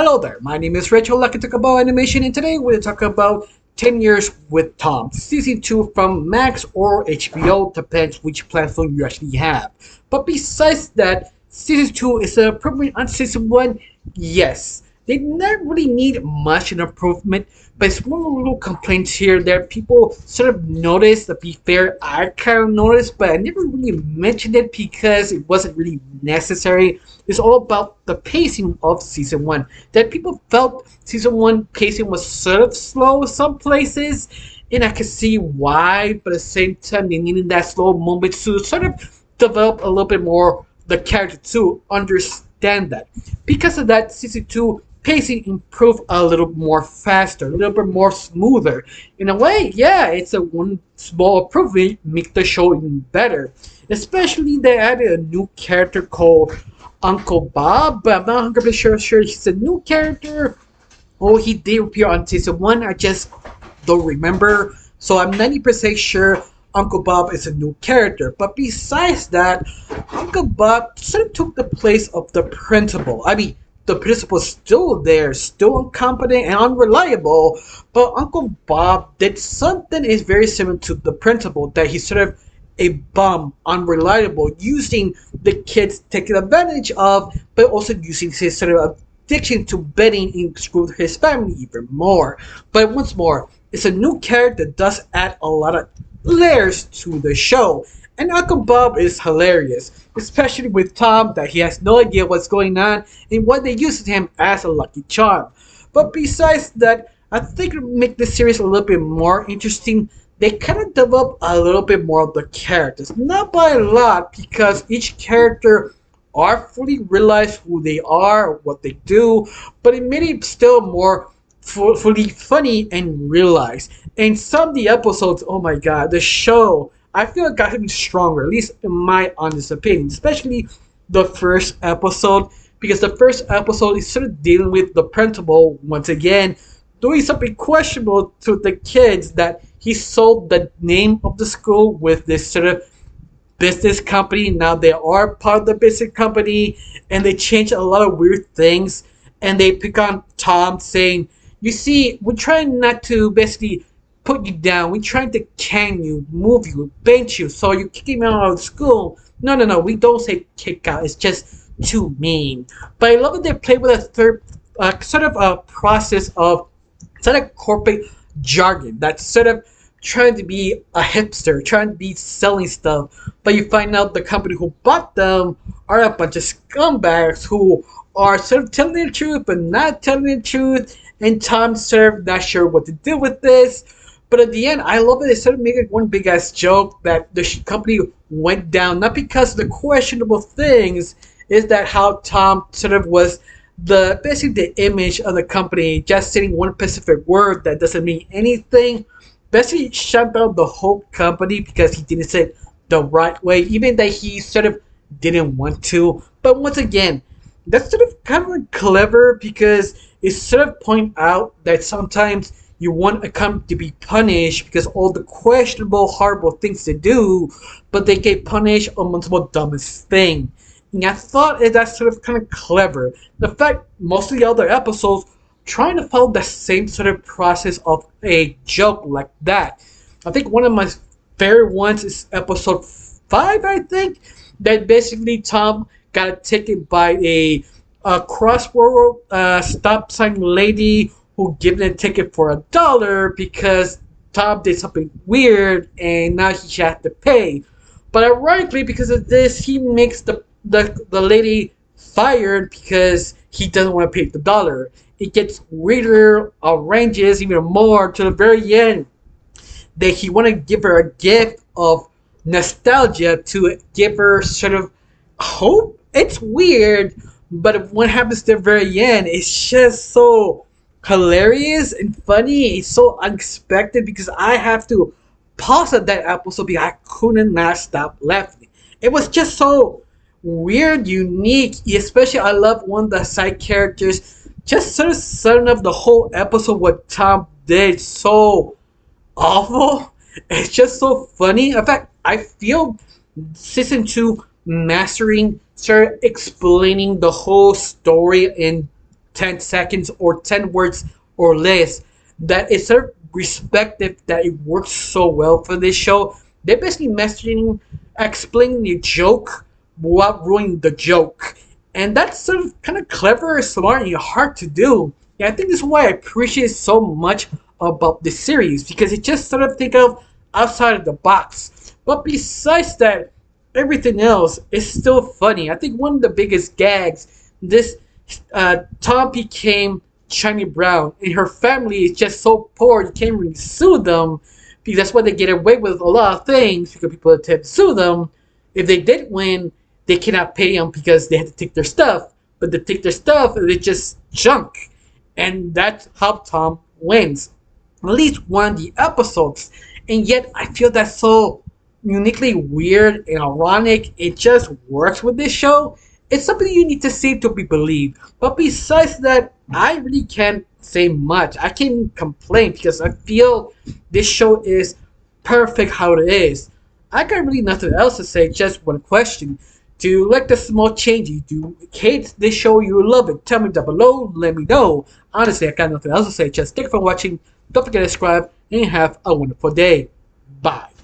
Hello there, my name is Rachel Lucky talk about animation, and today we'll talk about 10 Years with Tom, Season 2 from Max or HBO, depends which platform you actually have. But besides that, Season 2 is an improvement on Season 1, yes. They not really need much an improvement, but it's one little complaints here that people sort of noticed. To be fair, I kind of noticed, but I never really mentioned it because it wasn't really necessary. It's all about the pacing of season one. That people felt season one pacing was sort of slow some places, and I could see why. But at the same time, they needed that slow moment to sort of develop a little bit more the character to understand that. Because of that, season two pacing improved a little more faster, a little bit more smoother. In a way, yeah, it's a one small improvement make the show even better. Especially they added a new character called Uncle Bob, but I'm not 100% sure he's a new character. Oh, he did appear on season one. I just don't remember. So I'm 90% sure Uncle Bob is a new character. But besides that, Uncle Bob sort of took the place of the principal. I mean, the principal's still there, still incompetent and unreliable, but Uncle Bob did something is very similar to the principal, that he's sort of a bum, unreliable, using the kids taking advantage of, but also using his sort of addiction to betting and screw his family even more. But once more, it's a new character that does add a lot of layers to the show. And Uncle Bob is hilarious, especially with Tom that he has no idea what's going on and why they use him as a lucky charm. But besides that, I think to make this series a little bit more interesting, they kind of develop a little bit more of the characters. Not by a lot, because each character are fully realize who they are, what they do, but it made it still more fully funny and realized. And some of the episodes, oh my god, the show, I feel it got even stronger, at least in my honest opinion, especially the first episode, because the first episode is sort of dealing with the principal once again doing something questionable to the kids, that he sold the name of the school with this sort of business company. Now they are part of the business company, and they change a lot of weird things, and they pick on Tom saying, you see, we're trying not to basically put you down. We're trying to can you, move you, bench you, so you kick him out of school. No, no, no. We don't say kick out. It's just too mean. But I love that they play with a third sort of a process of sort of corporate jargon that's sort of trying to be a hipster, trying to be selling stuff. But you find out the company who bought them are a bunch of scumbags who are sort of telling the truth but not telling the truth. And Tom's sort of not sure what to do with this. But at the end, I love that they sort of make it one big ass joke that the company went down, not because of the questionable things, is that how Tom sort of was the basically the image of the company, just saying one specific word that doesn't mean anything. Basically shut down the whole company because he didn't say it the right way, even that he sort of didn't want to. But once again, that's sort of kind of clever because it sort of point out that sometimes you want a company to be punished because all the questionable, horrible things they do, but they get punished on the dumbest thing. And I thought that's sort of kind of clever. The fact most of the other episodes trying to follow the same sort of process of a joke like that. I think one of my favorite ones is episode 5, I think, that basically Tom got taken by a crossword stop sign lady who gave him a ticket for $1 because Tom did something weird and now he had to pay. But ironically, because of this, he makes the lady fired because he doesn't want to pay the $1. It gets weirder, arranges even more to the very end that he want to give her a gift of nostalgia to give her sort of hope. It's weird, but what happens to the very end is just so hilarious and funny. It's so unexpected because I have to pause at that episode because I couldn't not stop laughing. It was just so weird, unique. Especially, I love one of the side characters just sort of setting up the whole episode. What Tom did so awful. It's just so funny. In fact, I feel season two mastering started explaining the whole story in 10 seconds or 10 words or less, that it's sort of respected that it works so well for this show. They're basically messaging, explaining the joke without ruining the joke. And that's sort of kind of clever, smart, and hard to do. And I think this is why I appreciate so much about this series, because it just sort of think of outside of the box. But besides that, everything else is still funny. I think one of the biggest gags, this Tom became Charlie Brown, and her family is just so poor you can't really sue them, because that's why they get away with a lot of things, because people attempt to sue them. If they did win, they cannot pay them because they had to take their stuff. But they take their stuff and it's just junk. And that's how Tom wins. At least one of the episodes. And yet I feel that's so uniquely weird and ironic. It just works with this show. It's something you need to see to be believed. But besides that, I really can't say much. I can't complain because I feel this show is perfect how it is. I got really nothing else to say, just one question. Do you like the small changes? Do you hate this show? You love it? Tell me down below. Let me know. Honestly, I got nothing else to say. Just thank you for watching. Don't forget to subscribe and have a wonderful day. Bye.